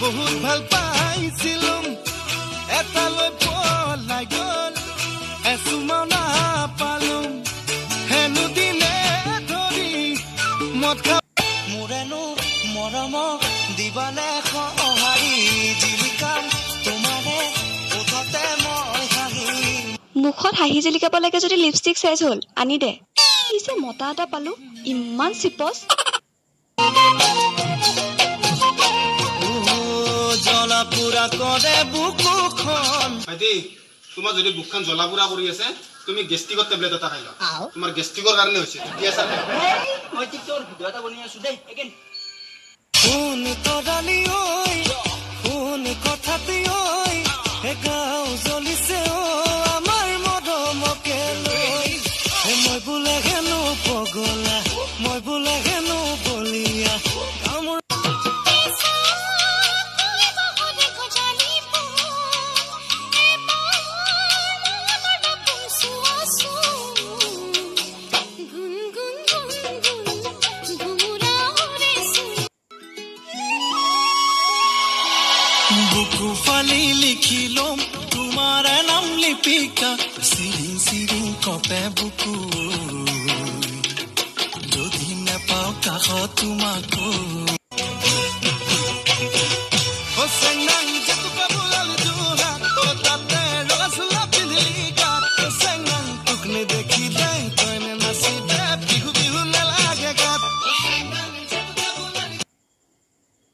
বহুত ভাল পাইছিলো এটালৈ পলাই গ'ল এচুমাও নাপালো হেনো দিনে ধৰি মদ খা মোৰেনো মৰম দিবানে সঁহাৰি জিলিকাম তোমাৰে ওঠতে মই হাঁহি মুখত হাঁহি জিলিকাব লাগে যদি লিপষ্টিক চাইজ হ'ল আনি দে কি যে মতা এটা পালো ইমান চিপচ জ্বলা পুৰা কৰে বুকুখন ভাইটি তোমাৰ যদি বুকখন জ্বলা পুৰা কৰি আছে তুমি গেষ্ট্ৰিকৰ টেবলেট এটা খাই লোৱা তোমাৰ গেষ্ট্ৰিকৰ কাৰণে হৈছে ঠিক আছে মই টিকটকৰ ভিডিঅ' এটা বনাই আছো দেই এগেইন কোন তৰালি ঐ কোন কথাতে ঐ হে গাঁও জ্বলিছে ঐ আমাৰ মৰমকে লৈ মই বোলে হেনো পগলা মই বোলে হেনো বলিয়া কামৰ বুকু ফালি লিখি ল'ম তোমাৰ নাম লিপিকা চিৰি চিৰি কপে বুকু যদি নেপাওঁ কাষত তোমাক